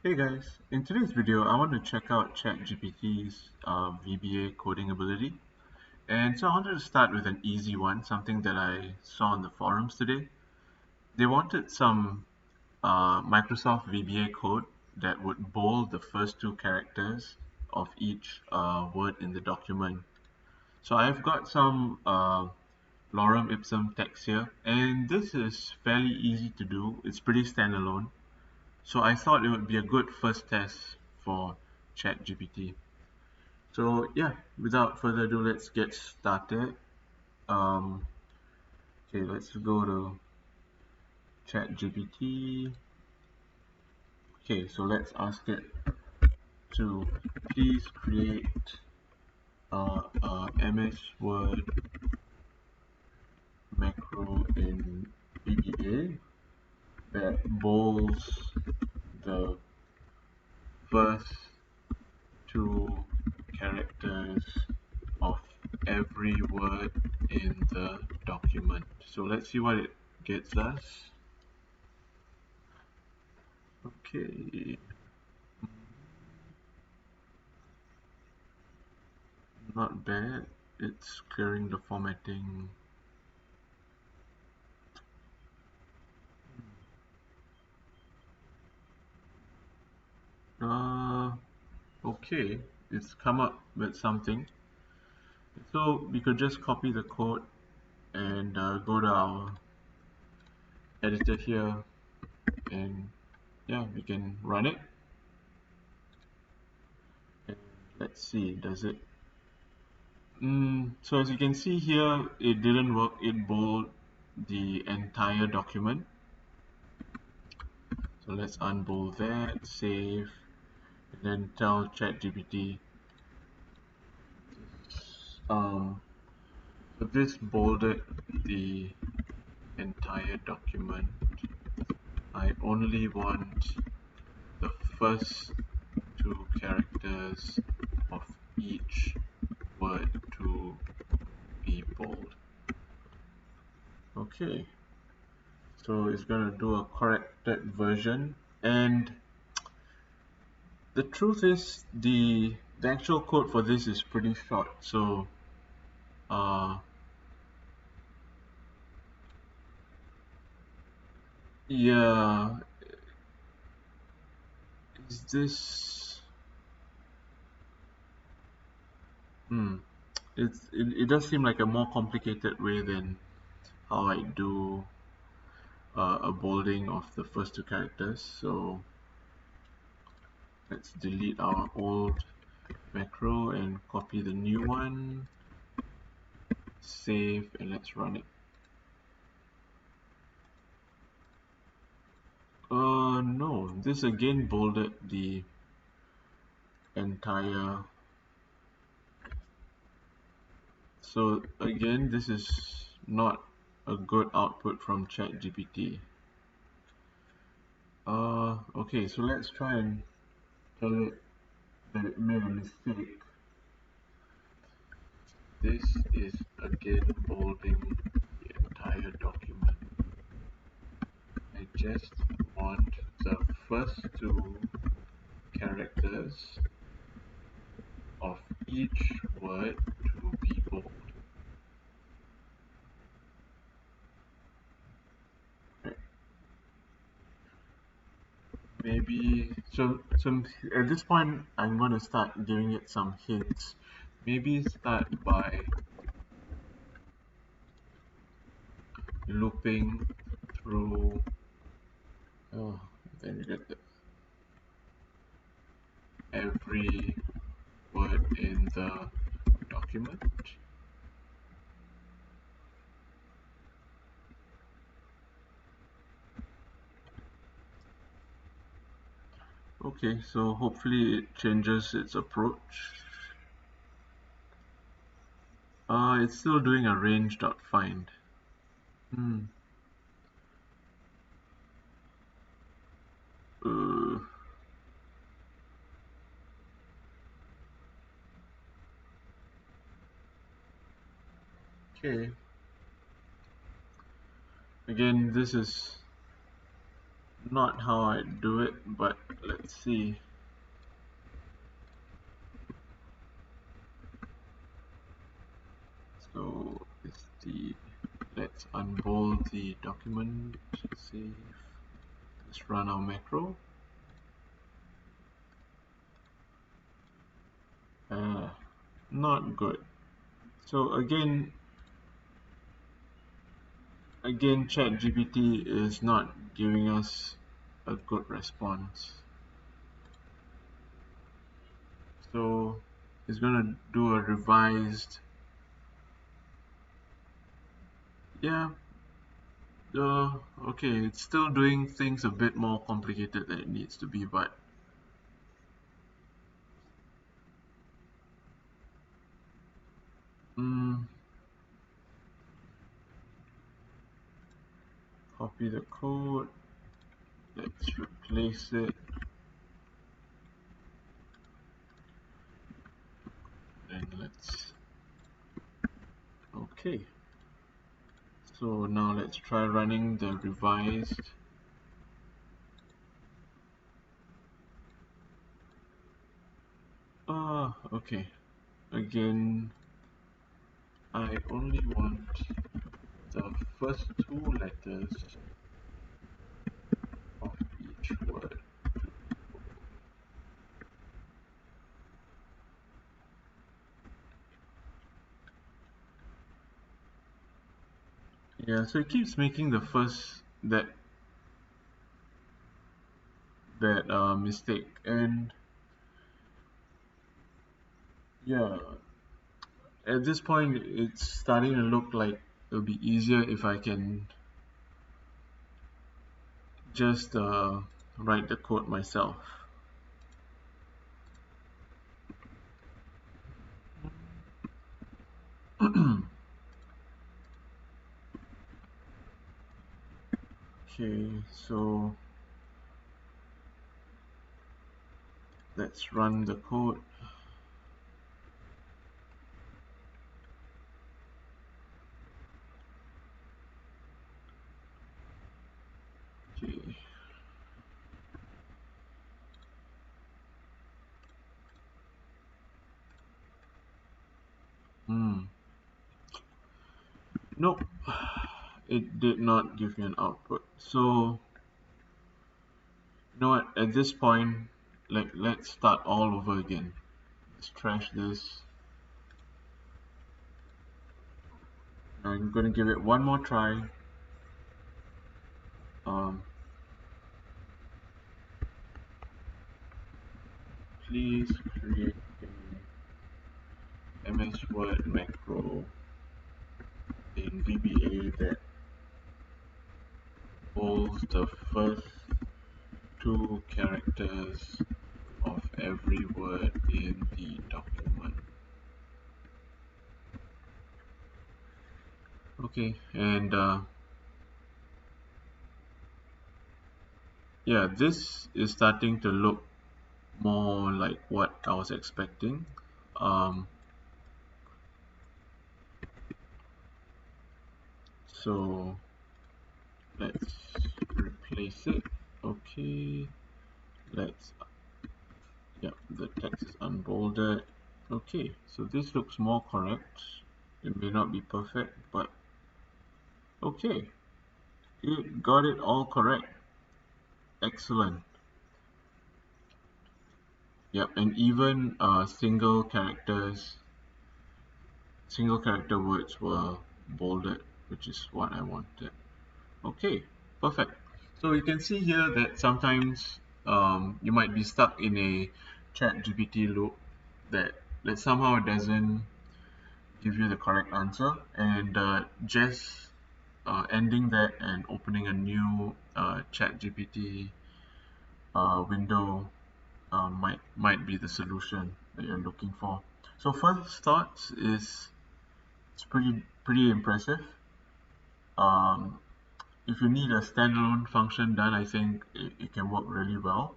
Hey guys, in today's video I want to check out ChatGPT's VBA coding ability. And so I wanted to start with an easy one, something that I saw on the forums today. They wanted some Microsoft VBA code that would bold the first two characters of each word in the document. So I've got some lorem ipsum text here, and this is fairly easy to do. It's pretty standalone. So I thought it would be a good first test for ChatGPT. So yeah, without further ado, let's get started. Um, okay, let's go to ChatGPT. Okay, so let's ask it to please create a MS Word macro in VBA that bolds the first two characters of every word in the document. So let's see what it gets us. Okay, not bad. It's clearing the formatting. Uh, okay, it's come up with something. So we could just copy the code and go to our editor here, and yeah, we can run it. And let's see, does it? So as you can see here, it didn't work. It bold the entire document. So let's unbold that, save, and then tell ChatGPT. Um, so this bolded the entire document. I only want the first two characters of each word to be bold. Okay, so it's gonna do a corrected version, and the truth is the actual code for this is pretty short. So uh, yeah, is this hmm it does seem like a more complicated way than how I do a bolding of the first two characters. So let's delete our old macro and copy the new one, save, and let's run it. No, this again bolded the entire. So again, this is not a good output from ChatGPT. Okay, so let's try and tell it that it made a mistake. This is again bolding the entire document. I just want the first two characters of each word to be bold. Right. Maybe so at this point I'm going to start giving it some hints. Maybe start by looping through then you get every word in the document. Okay, so hopefully it changes its approach. It's still doing a range.find. Hmm. Uh, okay. Again, this is not how I do it, but let's let's see. So let's unbold the document, save, let's run our macro. Not good. So again, ChatGPT is not giving us a good response. So it's gonna do a revised. Yeah. Okay, it's still doing things a bit more complicated than it needs to be, but copy the code. Let's replace it. And let's. Okay. So now let's try running the revised. Okay. Again, I only want the first two letters of each word. Yeah, so it keeps making the first that mistake, and yeah, at this point it's starting to look like it'll be easier if I can just write the code myself. Okay, so let's run the code. Okay. Nope, it did not give me an output. So, you know what? At this point, let's start all over again. Let's trash this. I'm gonna give it one more try. Please create a MS Word macro in VBA that holds the first two characters of every word in the document. Okay, and yeah, this is starting to look more like what I was expecting. So let's replace it. Okay, let's, yeah, the text is unbolded. Okay, so this looks more correct. It may not be perfect, but okay, it got it all correct. Excellent. Yep, and even single character words were bolded, which is what I wanted. Okay, perfect. So you can see here that sometimes you might be stuck in a ChatGPT loop that somehow doesn't give you the correct answer, and just ending that and opening a new ChatGPT window might be the solution that you're looking for. So first thoughts is it's pretty impressive. Um, if you need a standalone function done, I think it can work really well,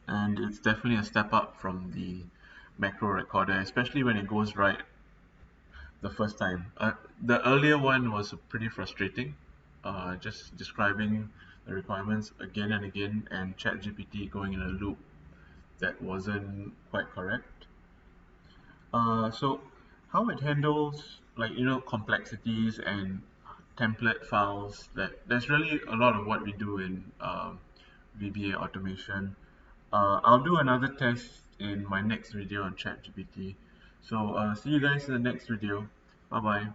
and it's definitely a step up from the macro recorder, especially when it goes right the first time. The earlier one was pretty frustrating, just describing the requirements again and again, and ChatGPT going in a loop that wasn't quite correct. So how it handles, like, complexities and template files, that's really a lot of what we do in VBA automation. I'll do another test in my next video on ChatGPT. So see you guys in the next video. Bye bye.